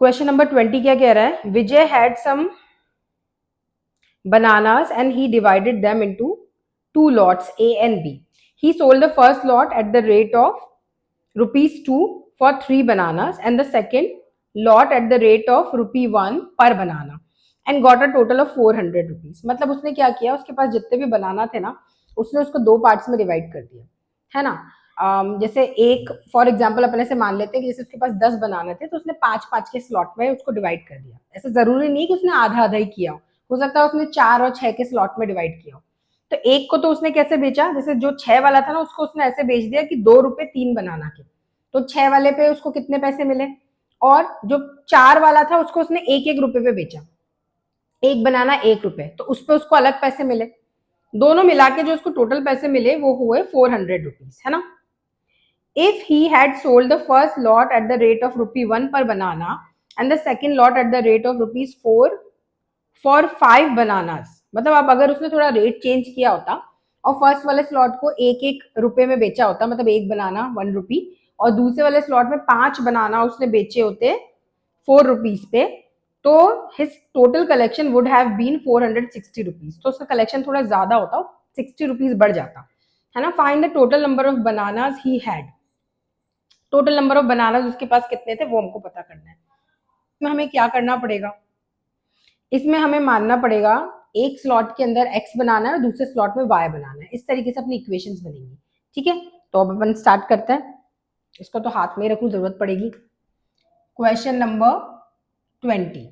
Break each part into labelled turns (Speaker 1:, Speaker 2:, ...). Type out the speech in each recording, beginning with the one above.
Speaker 1: Question number 20 क्या कह रहा है? Vijay had some bananas and he divided them into two lots A and B. He sold the first lot at the rate of rupees 2 for 3 bananas and the second lot at the rate of rupee 1 per banana and got a total of 400 rupees. मतलब उसने क्या किया, उसके पास जितने भी बनाना थे ना, उसने उसको दो पार्ट्स में डिवाइड कर दिया, है ना। जैसे एक फॉर एग्जाम्पल अपने से मान लेते हैं कि जैसे उसके पास 10 बनाने थे तो उसने 5-5 के स्लॉट में उसको डिवाइड कर दिया। ऐसा जरूरी नहीं कि उसने आधा आधा ही किया, हो सकता है उसने 4 और 6 के स्लॉट में डिवाइड किया। तो एक को तो उसने कैसे बेचा, जैसे जो 6 वाला था ना उसको उसने ऐसे बेच दिया कि 2 रुपए 3 बनाना के, तो 6 वाले पे उसको कितने पैसे मिले, और जो 4 वाला था उसको उसने 1-1 रुपए पे बेचा, एक बनाना 1 रुपए, तो उस पर उसको अलग पैसे मिले। दोनों मिला के जो उसको टोटल पैसे मिले वो हुए 400 रुपीज, है ना। If he had sold the first lot at the rate of rupee 1 per banana and the second lot at the rate of rupees 4 for 5 bananas, मतलब अब अगर उसने थोड़ा रेट चेंज किया होता और फर्स्ट वाले स्लॉट को 1-1 रुपए में बेचा होता, मतलब एक बनाना 1 रुपी, और दूसरे वाले स्लॉट में 5 बनाना उसने बेचे होते 4 रुपीज पे, तो his total collection would have been 460 rupees. तो उसका कलेक्शन थोड़ा ज्यादा होता, 60 रुपीज बढ़ जाता, है ना। Find the total number of bananas he had. Total number of bananas उसके पास कितने थे वो हमको पता करना है। इसमें हमें क्या करना पड़ेगा, इसमें हमें मानना पड़ेगा एक स्लॉट के अंदर x बनाना है और दूसरे स्लॉट में y बनाना है। इस तरीके से अपनी इक्वेशंस बनेंगी, ठीक है। तो अब अपन स्टार्ट करते हैं, इसको तो हाथ में ही रखूं, जरूरत पड़ेगी। Question number 20,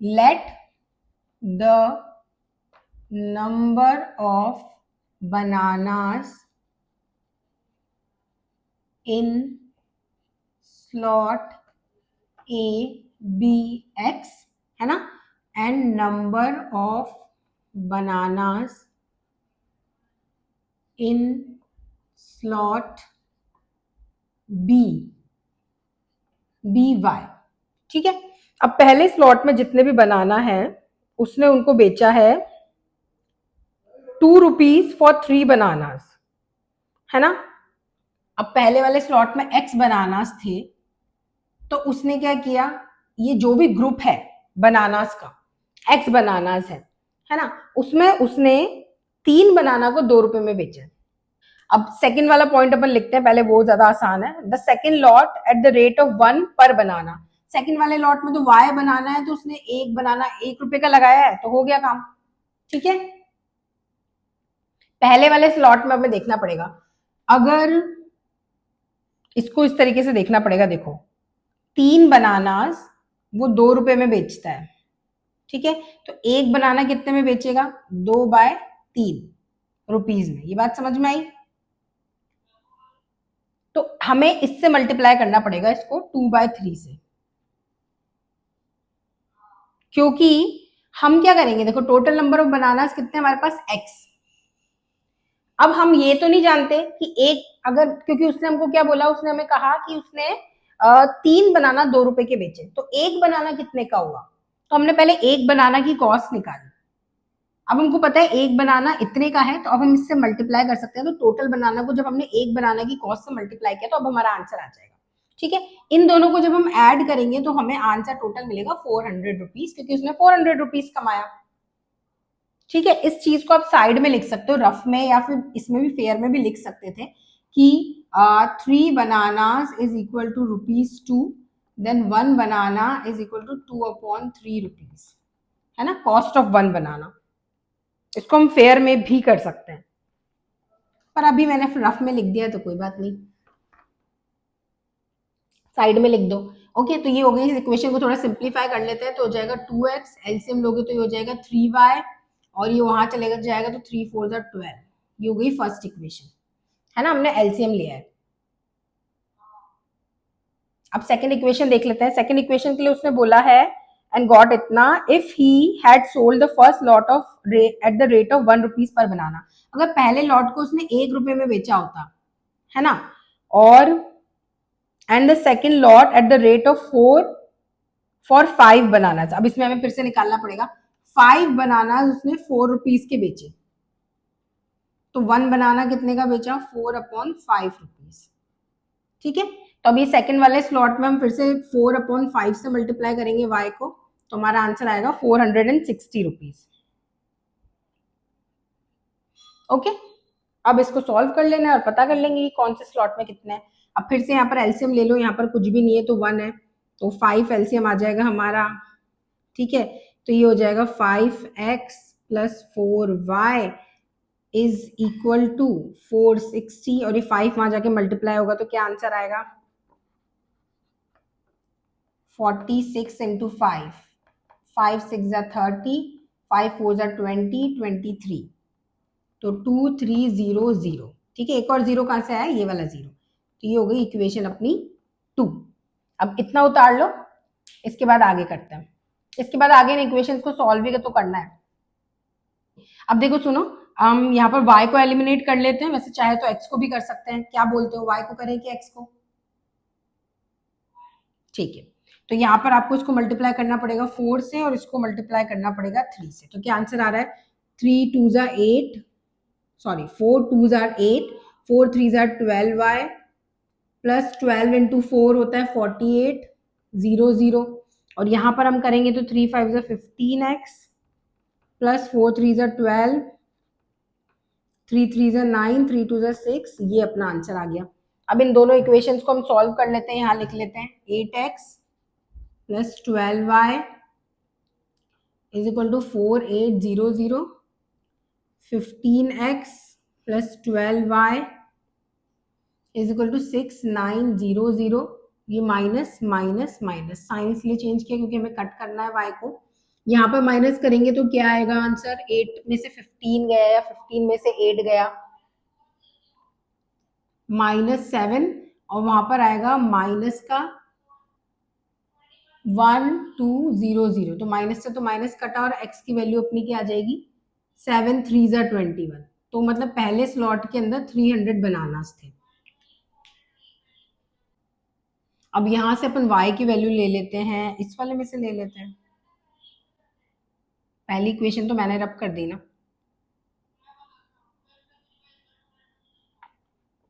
Speaker 1: let the number of bananas in slot A B X, है ना, and number of bananas in slot B Y, ठीक है। अब पहले स्लॉट में जितने भी बनाना है उसने उनको बेचा है 2 रुपीज फॉर 3 बनानास, है ना। अब पहले वाले स्लॉट में x बनानास थे, तो उसने क्या किया, ये जो भी ग्रुप है बनानास का, x बनानास है ना, उसमें उसने 3 बनाना को 2 रुपए में बेचा। अब सेकंड वाला पॉइंट अपन लिखते हैं पहले, वो ज्यादा आसान है। The second lot at the rate of 1 पर बनाना। सेकंड वाले लॉट में तो y बनाना है, तो उसने एक बनाना 1 रुपए का लगाया है, तो हो गया काम, ठीक है। पहले वाले स्लॉट में हमें देखना पड़ेगा, अगर इसको इस तरीके से देखना पड़ेगा, देखो 3 बनानास वो 2 रुपए में बेचता है, ठीक है। तो एक बनाना कितने में बेचेगा, 2/3 रुपीज में। ये बात समझ में आई। तो हमें इससे मल्टीप्लाई करना पड़ेगा इसको 2/3 से, क्योंकि हम क्या करेंगे, देखो टोटल नंबर ऑफ बनानास कितने हमारे पास x। अब हम ये तो नहीं जानते कि एक, अगर क्योंकि उसने हमको क्या बोला, उसने हमें कहा कि उसने 3 बनाना 2 रुपए के बेचे, तो एक बनाना कितने का होगा, तो हमने पहले एक बनाना की कॉस्ट निकाली। अब हमको पता है एक बनाना इतने का है, तो अब हम इससे मल्टीप्लाई कर सकते हैं। तो टोटल बनाना को जब हमने एक बनाना की कॉस्ट से मल्टीप्लाई किया तो अब हमारा आंसर आ जाएगा, ठीक है। इन दोनों को जब हम ऐड करेंगे तो हमें आंसर टोटल मिलेगा 400 रुपीज, क्योंकि उसने 400 रुपीज कमाया, ठीक है। इस चीज को आप साइड में लिख सकते हो रफ में, या फिर इसमें भी फेयर में भी लिख सकते थे कि 3 bananas is equal to ₹2, then 1 banana is equal to 2/3 rupees, है ना, कॉस्ट ऑफ 1 बनाना। इसको हम फेयर में भी कर सकते हैं, पर अभी मैंने रफ में लिख दिया तो कोई बात नहीं, साइड में लिख दो। ओके, तो ये हो गई। इस इक्वेशन को थोड़ा सिंप्लीफाई कर लेते हैं, तो हो जाएगा 2x, एलसीएम लोगे तो ये हो जाएगा 3y, और ये वहां चलेगा जाएगा तो 3 4 12। ये हो गई फर्स्ट इक्वेशन, है ना, हमने एलसीएम लिया है। अब सेकंड इक्वेशन देख लेते हैं। सेकंड इक्वेशन के लिए उसने बोला है एंड गॉट इतना, if he had sold the first lot of at the rate of 1 rupees पर बनाना। अगर पहले लॉट को उसने 1 रुपए में बेचा होता, है ना, और and the second lot at the rate of 4 for 5 bananas. अब इसमें हमें फिर से निकालना पड़ेगा, 5 बनानास उसने 4 रुपीज के बेचे, तो 1 बनाना कितने का बेचा, 4/5 रुपीज, ठीक है। तो अभी सेकंड वाले स्लॉट में हम फिर से 4/5 से मल्टीप्लाई करेंगे y को, तो हमारा आंसर आएगा 460 रुपीज। ओके, अब इसको सॉल्व कर लेना है और पता कर लेंगे कि कौन से स्लॉट में कितने हैं। अब फिर से यहाँ पर एलसीएम ले लो, यहाँ पर कुछ भी नहीं है तो 1 है, तो 5 एलसीएम आ जाएगा हमारा। ठीक है, तो ये हो जाएगा 5x + 4y is equal to 460, और ये 5 वहां जाके मल्टीप्लाई होगा तो क्या आंसर आएगा? 46 इंटू 5, 5 6 30, 5 4 20, 23, तो 2300। ठीक है, एक और जीरो कहां से आया? ये वाला जीरो, तो ये हो गई इक्वेशन अपनी 2। अब इतना उतार लो, इसके बाद आगे करते हैं। इसके बाद आगे इन इक्वेशंस को सॉल्व भी तो करना है। अब देखो सुनो, हम यहाँ पर y को एलिमिनेट कर लेते हैं, वैसे चाहे तो x को भी कर सकते हैं। क्या बोलते हो, y को करें कि x को? ठीक है, तो यहाँ पर आपको इसको मल्टीप्लाई करना पड़ेगा 4 से और इसको मल्टीप्लाई करना पड़ेगा 3 से। तो क्या आंसर आ रहा है? 3 2 8, सॉरी 4 2 8, 4 3 12y प्लस 12 इंटू 4 होता है 48 0 0, और यहाँ पर हम करेंगे तो 3 5 15x प्लस 4 3 12, 3 3 9, 3 2 6, ये अपना आंसर आ गया। अब इन दोनों इक्वेशंस को हम सॉल्व कर लेते हैं, यहाँ लिख लेते हैं 8x plus 12y is equal to 4800, 15x plus 12y is equal to 6900। ये माइनस माइनस माइनस, साइन इसलिए चेंज किया क्योंकि हमें कट करना है y को। यहाँ पर माइनस करेंगे तो क्या आएगा आंसर? 8 में से 15 गया या 15 में से 8 गया, -7, और वहां पर आएगा माइनस का 1200, तो माइनस से तो माइनस कटा और x की वैल्यू अपनी क्या आ जाएगी? 7 3 21, तो मतलब पहले स्लॉट के अंदर 300 बनानास थे। अब यहां से अपन y की वैल्यू ले लेते हैं, इस वाले में से ले लेते हैं। पहली इक्वेशन तो मैंने रब कर दी ना,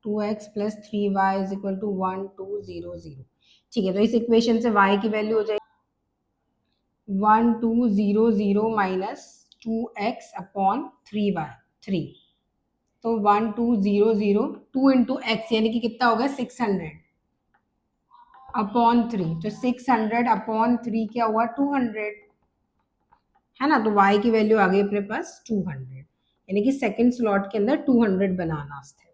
Speaker 1: 2x plus 3y is equal to 1200। ठीक है, तो इस इक्वेशन से y की वैल्यू हो जाएगी 1200 माइनस 2x अपॉन 3y 3, तो 1200, 2 इंटू एक्स यानी कि कितना होगा? 600 अपॉन 3, तो 600 अपॉन 3 क्या हुआ? 200, है ना। तो y की वैल्यू आ गई अपने पास 200, यानी कि सेकंड स्लॉट के अंदर 200 बनानास थे।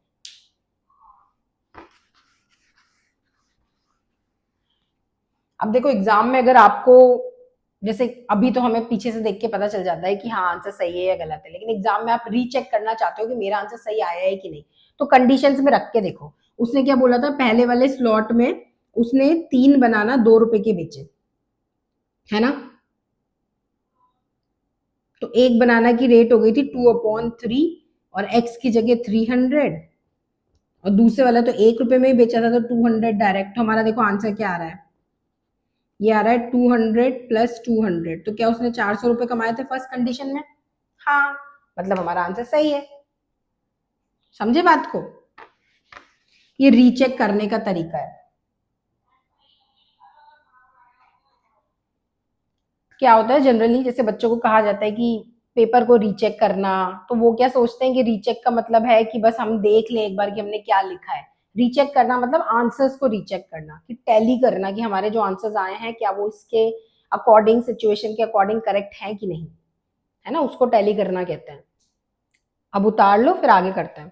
Speaker 1: अब देखो एग्जाम में अगर आपको, जैसे अभी तो हमें पीछे से देख के पता चल जाता है कि हाँ आंसर सही है या गलत है, लेकिन एग्जाम में आप रीचेक करना चाहते हो कि मेरा आंसर सही आया है कि नहीं, तो कंडीशंस में रख के देखो। उसने क्या बोला था? पहले वाले स्लॉट में उसने 3 बनाना 2 रुपए के बेचे, है ना। तो एक बनाना की रेट हो गई थी 2/3, और x की जगह 300, और दूसरे वाला तो 1 रुपए में ही बेचा था तो 200 डायरेक्ट। हमारा देखो आंसर क्या आ रहा है, ये आ रहा है 200 प्लस 200, तो क्या उसने 400 रुपए कमाए थे फर्स्ट कंडीशन में? हाँ, मतलब हमारा आंसर सही है। समझे बात को? ये रीचेक करने का तरीका है। क्या होता है जनरली, जैसे बच्चों को कहा जाता है कि पेपर को रीचेक करना, तो वो क्या सोचते हैं कि रीचेक का मतलब है कि बस हम देख लें एक बार कि हमने क्या लिखा है। रीचेक करना मतलब आंसर्स को रीचेक करना, कि टैली करना कि हमारे जो आंसर्स आए हैं क्या वो इसके अकॉर्डिंग, सिचुएशन के अकॉर्डिंग करेक्ट है कि नहीं, है ना, उसको टैली करना कहते हैं। अब उतार लो, फिर आगे करते हैं।